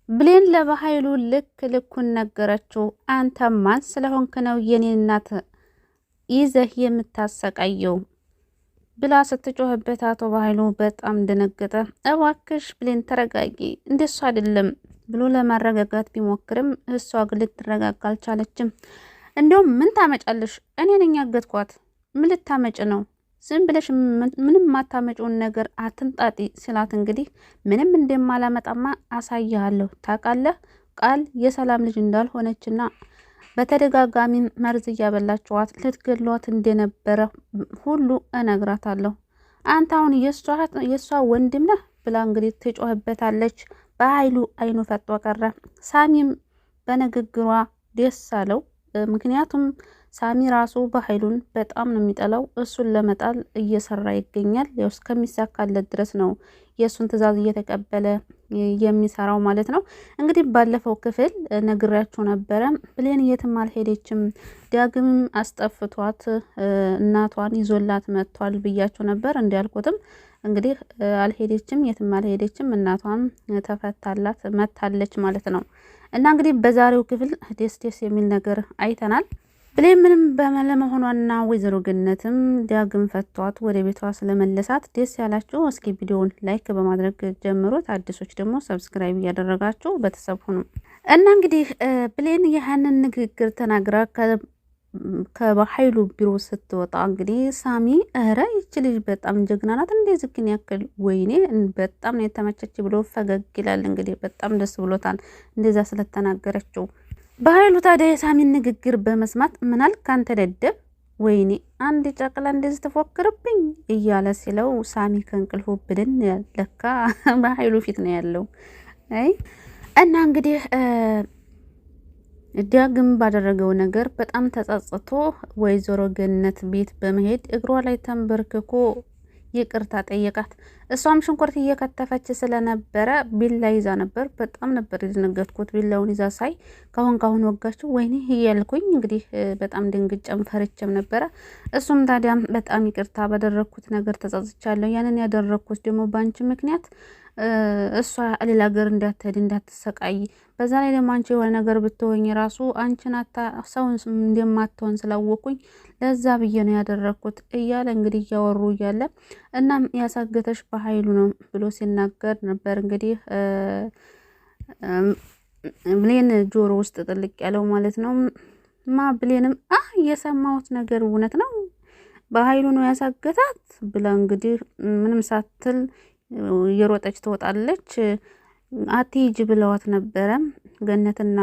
ብሌን ለበኃይሉ ልኩን ነገረችው። አንተ ማን ስለሆንክ ነው የኔን እናት ይዘህ የምታሰቃየው ብላ ስትጮህበት አቶ በኃይሉ በጣም ደነገጠ። እባክሽ ብሌን ተረጋጊ፣ እንደሱ አይደለም ብሎ ለማረጋጋት ቢሞክርም እሷ ግን ልትረጋጋ አልቻለችም። እንዲያውም ምን ታመጫለሽ? እኔ ነኝ ያገትኳት። ምን ልታመጭ ነው? ዝም ብለሽ ምንም ማታመጪውን ነገር አትንጣጢ ሲላት እንግዲህ ምንም እንደማላመጣማ አሳያለሁ። ታውቃለህ ቃል የሰላም ልጅ እንዳልሆነችና በተደጋጋሚ መርዝ እያበላችኋት ልትገሏት እንደነበረ ሁሉ እነግራታለሁ። አንተ አሁን የእሷ ወንድም ነህ ብላ እንግዲህ ትጮህበታለች። በኃይሉ አይኑ ፈጦ ቀረ። ሳሚም በንግግሯ ደስ አለው። ምክንያቱም ሳሚ ራሱ በኃይሉን በጣም ነው የሚጠላው። እሱን ለመጣል እየሰራ ይገኛል። ያው እስከሚሳካለት ድረስ ነው የእሱን ትዕዛዝ እየተቀበለ የሚሰራው ማለት ነው። እንግዲህ ባለፈው ክፍል ነግሬያችሁ ነበረ። ብሌን የትም አልሄደችም፣ ዳግም አስጠፍቷት እናቷን ይዞላት መጥቷል ብያችሁ ነበር። እንዲያልኩትም እንግዲህ አልሄደችም፣ የትም አልሄደችም። እናቷን ተፈታላት መታለች ማለት ነው። እና እንግዲህ በዛሬው ክፍል ደስ የሚል ነገር አይተናል። ብሌን ምንም በመሆኗና ወይዘሮ ገነትም ዳግም ፈቷት ወደ ቤቷ ስለመለሳት ደስ ያላችሁ እስኪ ቪዲዮውን ላይክ በማድረግ ጀምሩት። አዲሶች ደግሞ ሰብስክራይብ እያደረጋችሁ ቤተሰብ ሁኑ። እና እንግዲህ ብሌን ያህንን ንግግር ተናግራ ከበኃይሉ ቢሮ ስትወጣ እንግዲህ ሳሚ እረ ይቺ ልጅ በጣም ጀግና ናት፣ እንደዚህ ግን ያክል ወይኔ በጣም ነው የተመቸች ብሎ ፈገግ ይላል። እንግዲህ በጣም ደስ ብሎታል እንደዛ ስለተናገረችው። በኃይሉ ታዲያ የሳሚን ንግግር በመስማት ምናል ካንተ ደደብ፣ ወይኔ አንድ ጨቅላ እንደዚህ ትፎክርብኝ እያለ ሲለው ሳሚ ከእንቅልፉ ብድን ለካ በኃይሉ ፊት ነው ያለው። አይ እና እንግዲህ ዳግም ባደረገው ነገር በጣም ተጸጽቶ ወይዘሮ ገነት ቤት በመሄድ እግሯ ላይ ተንበርክኮ ይቅርታ ጠየቃት። እሷም ሽንኩርት እየከተፈች ስለነበረ ቢላ ይዛ ነበር። በጣም ነበር የደነገጥኩት ቢላውን ይዛ ሳይ። ካሁን ወጋችሁ ወይኔ እያልኩኝ እንግዲህ በጣም ድንግጬም ፈርቼም ነበረ። እሱም ታዲያ በጣም ይቅርታ ባደረግኩት ነገር ተጸጽቻለሁ። ያንን ያደረግኩት ደግሞ ባንቺ ምክንያት እሷ ሌላ ሀገር እንዳትሄድ እንዳትሰቃይ፣ በዛ ላይ ደግሞ አንቺ የሆነ ነገር ብትሆኝ ራሱ አንቺን ሰውን እንደማትሆን ስላወቁኝ ለዛ ብዬ ነው ያደረግኩት እያለ እንግዲህ እያወሩ እያለ እናም ያሳገተሽ በኃይሉ ነው ብሎ ሲናገር ነበር። እንግዲህ ብሌን ጆሮ ውስጥ ጥልቅ ያለው ማለት ነው። ብሌንም የሰማሁት ነገር እውነት ነው በኃይሉ ነው ያሳገታት ብላ እንግዲህ ምንም ሳትል የሮጠች ትወጣለች። አትሂጂ ብለዋት ነበረ ገነትና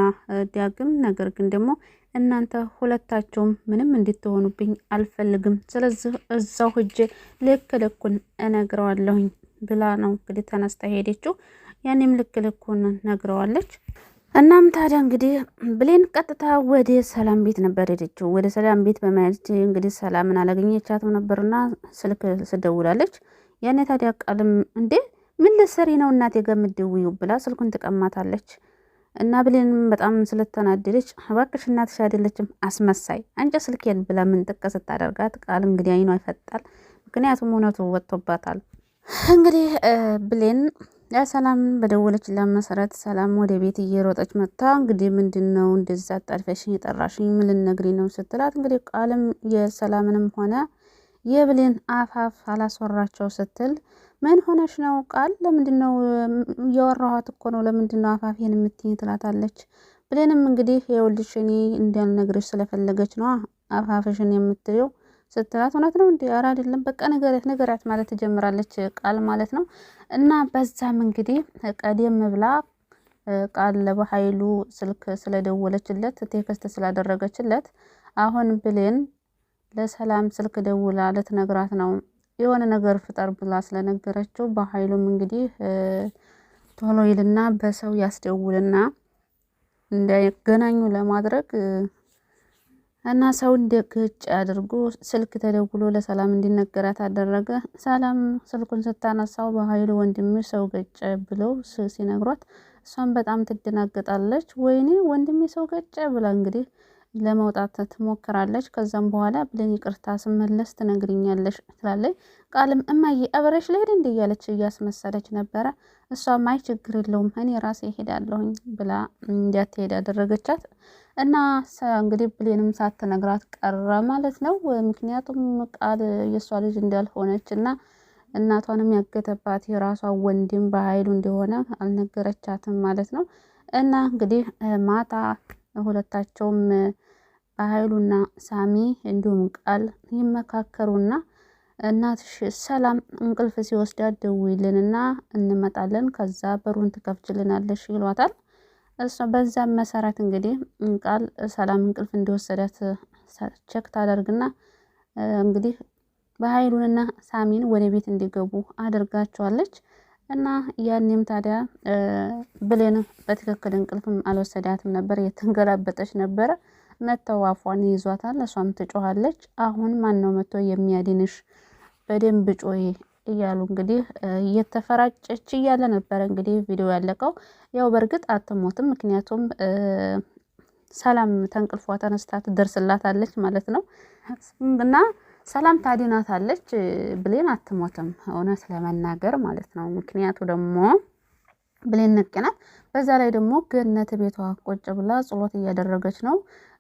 ዳግም። ነገር ግን ደግሞ እናንተ ሁለታቸውም ምንም እንድትሆኑብኝ አልፈልግም፣ ስለዚህ እዛው ሂጅ ልኩን እነግረዋለሁኝ ብላ ነው እንግዲህ ተነስታ ሄደችው። ያኔም ልኩን ነግረዋለች። እናም ታዲያ እንግዲህ ብሌን ቀጥታ ወደ ሰላም ቤት ነበር ሄደችው። ወደ ሰላም ቤት በመሄድ እንግዲህ ሰላምን አላገኘቻትም ነበርና ስልክ ስደውላለች። ያኔ ታዲያ ቃልም እንዴ ምን ልትሰሪ ነው እናቴ ጋር የምትደውይው ብላ ስልኩን ትቀማታለች። እና ብሌንም በጣም ስለተናደደች እባክሽ እናትሽ አይደለችም አስመሳይ አንቺ ስልኬን ብላ ምን ጥቀስ ስታደርጋት ቃል እንግዲህ አይኗ ይፈጣል። ምክንያቱም እውነቱ ወጥቶባታል። እንግዲህ ብሌን ለሰላም በደወለችላት መሰረት ሰላም ወደ ቤት እየሮጠች መጣ። እንግዲህ ምንድነው እንደዛ አጣድፈሽኝ የጠራሽኝ ምን ልትነግሪኝ ነው ስትላት እንግዲህ ቃልም የሰላምንም ሆነ የብሌን አፋፍ አላስወራቸው ስትል ምን ሆነሽ ነው ቃል ለምንድነው እያወራኋት እኮ ነው ለምንድነው አፋፌን የምትይኝ ትላታለች። ብሌንም እንግዲህ የወልድሽ እኔ እንዳልነግርሽ ስለፈለገች ነው አፋፍሽን የምትለው ስትላት እውነት ነው እንዴ ኧረ አይደለም በቃ ነገራት ማለት ትጀምራለች ቃል ማለት ነው። እና በዛም እንግዲህ ቀደም ብላ ቃል ለበኃይሉ ስልክ ስለደወለችለት ቴክስት ስላደረገችለት አሁን ብሌን ለሰላም ስልክ ደውላ ልትነግራት ነው የሆነ ነገር ፍጠር ብላ ስለነገረችው በኃይሉም እንግዲህ ቶሎ ይልና በሰው ያስደውልና እንዳይገናኙ ለማድረግ እና ሰው እንደገጭ አድርጎ ስልክ ተደውሎ ለሰላም እንዲነገራት አደረገ። ሰላም ስልኩን ስታነሳው በኃይሉ ወንድም ሰው ገጨ ብለው ሲነግሯት እሷም በጣም ትደናገጣለች። ወይኔ ወንድሜ ሰው ገጨ ብላ እንግዲህ ለመውጣት ትሞክራለች። ከዛም በኋላ ብሌን ይቅርታ ስመለስ ትነግሪኛለሽ ትላለች። ቃልም እማዬ አብረሽ ልሄድ እንዴ እያለች እያስመሰለች ነበረ። እሷም አይ ችግር የለውም እኔ ራሴ እሄዳለሁኝ ብላ እንዳትሄድ አደረገቻት። እና እንግዲህ ብሌንም ሳትነግራት ቀረ ማለት ነው። ምክንያቱም ቃል የእሷ ልጅ እንዳልሆነች እና እናቷንም ያገተባት የራሷ ወንድም በኃይሉ እንደሆነ አልነገረቻትም ማለት ነው። እና እንግዲህ ማታ ሁለታቸውም በኃይሉና ሳሚ እንዲሁም ቃል ይመካከሩና እናትሽ ሰላም እንቅልፍ ሲወስዳት ደውይልንና እንመጣለን ከዛ በሩን ትከፍችልናለሽ ይሏታል። እሷ በዛም መሰረት እንግዲህ ቃል ሰላም እንቅልፍ እንደወሰዳት ቼክ ታደርግና እንግዲህ በኃይሉንና ሳሚን ወደ ቤት እንዲገቡ አድርጋቸዋለች። እና ያኔም ታዲያ ብሌን በትክክል እንቅልፍም አልወሰዳትም ነበር፣ የተንገላበጠች ነበረ። መተው አፏን ይዟታል፣ እሷም ትጮኻለች። አሁን ማን ነው መጥቶ የሚያድንሽ? በደንብ ጮይ እያሉ እንግዲህ እየተፈራጨች እያለ ነበረ እንግዲህ ቪዲዮ ያለቀው። ያው በእርግጥ አትሞትም፣ ምክንያቱም ሰላም ተንቅልፏ ተነስታ ትደርስላታለች ማለት ነው። እና ሰላም ታድናታለች፣ ብሌን አትሞትም እውነት ለመናገር ማለት ነው። ምክንያቱ ደግሞ ብሌን ንቅ ናት። በዛ ላይ ደግሞ ገነት ቤቷ ቁጭ ብላ ጸሎት እያደረገች ነው።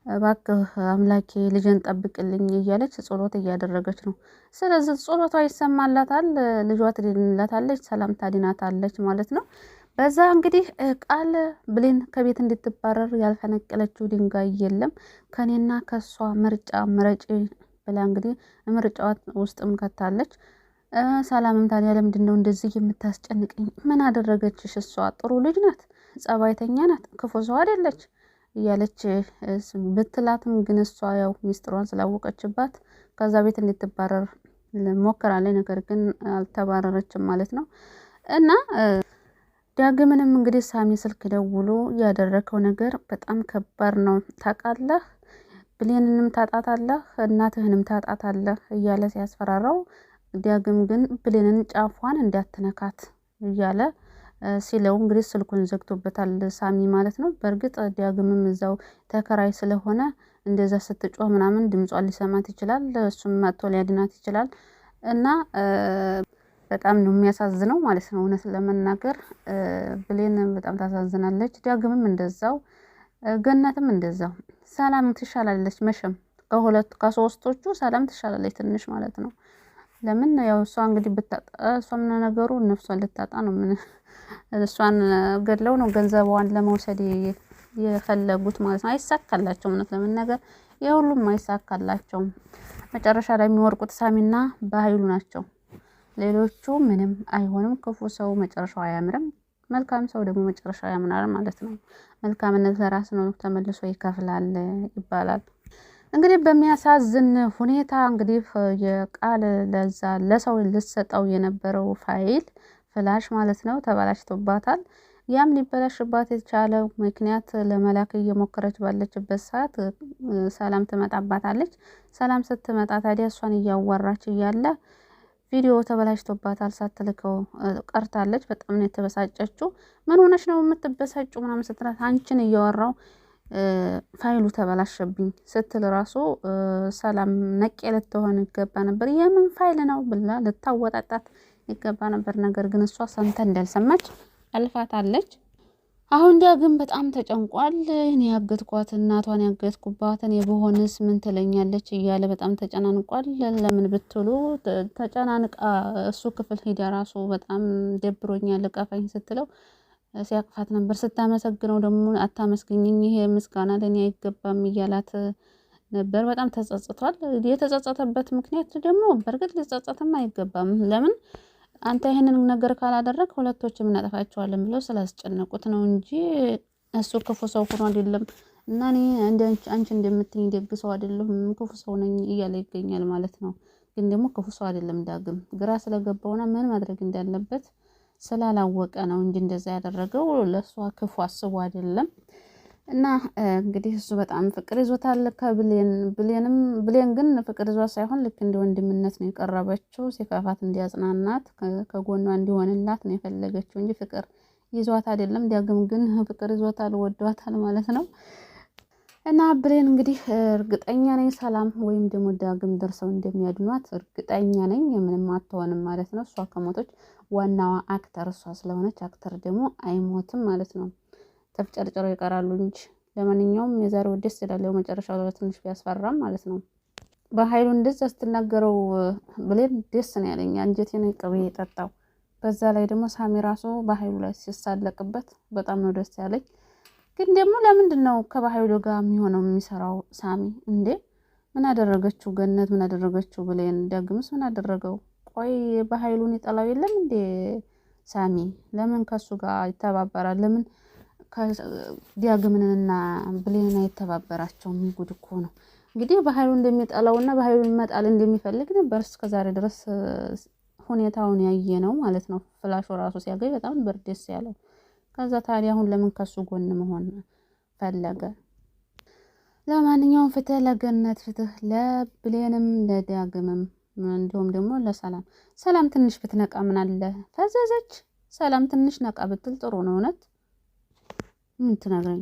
እባክህ አምላኬ ልጅን ጠብቅልኝ እያለች ጸሎት እያደረገች ነው። ስለዚህ ጸሎቷ ይሰማላታል፣ ልጇ ትድንላታለች፣ ሰላም ታድናታለች ማለት ነው። በዛ እንግዲህ ቃል ብሌን ከቤት እንድትባረር ያልፈነቀለችው ድንጋይ የለም። ከኔና ከሷ ምርጫ ምረጪ ብላ እንግዲህ ምርጫዋ ውስጥም ከታለች። ሰላምም ታዲያ ለምንድን ነው እንደዚህ የምታስጨንቀኝ? ምን አደረገችሽ? እሷ ጥሩ ልጅ ናት፣ ጸባይተኛ ናት፣ ክፉ ሰው አይደለች እያለች ብትላትም ግን እሷ ያው ሚስጥሯን ስላወቀችባት ከዛ ቤት እንድትባረር ሞክራለች። ነገር ግን አልተባረረችም ማለት ነው። እና ዳግምንም እንግዲህ ሳሚ ስልክ ደውሎ ያደረከው ነገር በጣም ከባድ ነው ታውቃለህ፣ ብሌንንም ታጣታለህ፣ እናትህንም ታጣታለህ እያለ ሲያስፈራራው፣ ዳግም ግን ብሌንን ጫፏን እንዳትነካት እያለ ሲለው እንግዲህ ስልኩን ዘግቶበታል ሳሚ ማለት ነው። በእርግጥ ዳግምም እዛው ተከራይ ስለሆነ እንደዛ ስትጮህ ምናምን ድምጿን ሊሰማት ይችላል፣ እሱም መጥቶ ሊያድናት ይችላል። እና በጣም ነው የሚያሳዝነው ማለት ነው። እውነት ለመናገር ብሌን በጣም ታሳዝናለች። ዳግምም እንደዛው፣ ገነትም እንደዛው። ሰላም ትሻላለች መቼም ከሶስቶቹ ሰላም ትሻላለች ትንሽ ማለት ነው። ለምን ያው እሷ እንግዲህ ብታጣ እሷም ነገሩ ነፍሷን ልታጣ ነው። ምን እሷን ገድለው ነው ገንዘቧን ለመውሰድ የፈለጉት ማለት ነው። አይሳካላቸውም፣ እውነት ለመናገር የሁሉም አይሳካላቸውም። መጨረሻ ላይ የሚወርቁት ሳሚና በኃይሉ ናቸው። ሌሎቹ ምንም አይሆንም። ክፉ ሰው መጨረሻው አያምርም፣ መልካም ሰው ደግሞ መጨረሻው ያምራል ማለት ነው። መልካምነት ለራስ ነው ተመልሶ ይከፍላል ይባላል። እንግዲህ በሚያሳዝን ሁኔታ እንግዲህ የቃል ለዛ ለሰው ልትሰጠው የነበረው ፋይል ፍላሽ ማለት ነው ተበላሽቶባታል። ያም ሊበላሽባት የቻለው ምክንያት ለመላክ እየሞከረች ባለችበት ሰዓት ሰላም ትመጣባታለች። ሰላም ስትመጣ ታዲያ እሷን እያዋራች እያለ ቪዲዮ ተበላሽቶባታል፣ ሳትልከው ቀርታለች። በጣም ነው የተበሳጨችው። ምን ሆነሽ ነው የምትበሳጩ ምናምን ስትላት አንቺን እያወራው ፋይሉ ተበላሸብኝ ስትል ራሱ ሰላም ነቄ ልትሆን ይገባ ነበር። የምን ፋይል ነው ብላ ልታወጣጣት ይገባ ነበር። ነገር ግን እሷ ሰምታ እንዳልሰማች አልፋታለች። አሁን ዳግም በጣም ተጨንቋል። እኔ ያገትኳት እናቷን ያገትኩባት እኔ በሆንስ ምን ትለኛለች እያለ በጣም ተጨናንቋል። ለምን ብትሉ ተጨናንቃ እሱ ክፍል ሄዳ ራሱ በጣም ደብሮኛል እቀፈኝ ስትለው ሲያቅፋት ነበር። ስታመሰግነው ደግሞ አታመስግኝኝ፣ ይሄ ምስጋና ለእኔ አይገባም እያላት ነበር። በጣም ተጸጽቷል። የተጸጸተበት ምክንያት ደግሞ በእርግጥ ሊጸጸትም አይገባም። ለምን አንተ ይሄንን ነገር ካላደረግ ሁለቶችም እናጠፋቸዋለን ብለው ስላስጨነቁት ነው እንጂ እሱ ክፉ ሰው ሆኖ አይደለም። እና እኔ አንቺ እንደምትኝ ደግ ሰው አይደለሁም ክፉ ሰው ነኝ እያለ ይገኛል ማለት ነው። ግን ደግሞ ክፉ ሰው አይደለም። ዳግም ግራ ስለገባውና ምን ማድረግ እንዳለበት ስላላወቀ ነው እንጂ እንደዛ ያደረገው ለሷ ክፉ አስቦ አይደለም። እና እንግዲህ እሱ በጣም ፍቅር ይዞታል ብሌን ግን ፍቅር ይዟት ሳይሆን ልክ እንደ ወንድምነት ነው የቀረበችው። ሲከፋት እንዲያጽናናት ከጎኗ እንዲሆንላት ነው የፈለገችው እንጂ ፍቅር ይዟት አይደለም። ዳግም ግን ፍቅር ይዞታል፣ ወዷታል ማለት ነው። እና ብሌን እንግዲህ እርግጠኛ ነኝ ሰላም ወይም ደግሞ ዳግም ደርሰው እንደሚያድኗት እርግጠኛ ነኝ። ምንም አትሆንም ማለት ነው። እሷ ከሞቶች ዋናዋ አክተር እሷ ስለሆነች አክተር ደግሞ አይሞትም ማለት ነው። ተፍጨርጭረው ይቀራሉ እንጂ። ለማንኛውም የዛሬው ደስ ይላል። መጨረሻው ትንሽ ቢያስፈራም ማለት ነው። በኃይሉ እንደዛ ስትናገረው ብሌን ደስ ነው ያለኝ። አንጀቴን ቅቤ የጠጣው። በዛ ላይ ደግሞ ሳሚ ራሱ በኃይሉ ላይ ሲሳለቅበት በጣም ነው ደስ ያለኝ። ግን ደግሞ ለምንድን ነው ከባህሉ ጋር የሚሆነው የሚሰራው ሳሚ እንዴ? ምን አደረገችው ገነት? ምን አደረገችው ብሌን? ዳግምስ ምን አደረገው? ቆይ በኃይሉን ይጠላው የለም እንዴ ሳሚ? ለምን ከሱ ጋር ይተባበራል? ለምን ዳግምንና ብሌንን አይተባበራቸውም? ጉድ እኮ ነው። እንግዲህ በኃይሉ እንደሚጠላውና በኃይሉን መጣል እንደሚፈልግ ነበር እስከዛሬ ድረስ ሁኔታውን ያየ ነው ማለት ነው። ፍላሹ ራሱ ሲያገኝ በጣም ደስ ያለው። ከዛ ታዲያ አሁን ለምን ከሱ ጎን መሆን ፈለገ? ለማንኛውም ፍትህ ለገነት፣ ፍትህ ለብሌንም ለዳግምም፣ እንዲሁም ደግሞ ለሰላም። ሰላም ትንሽ ብትነቃ ምን አለ? ፈዘዘች። ሰላም ትንሽ ነቃ ብትል ጥሩ ነው። እውነት ምን ትነግረኝ?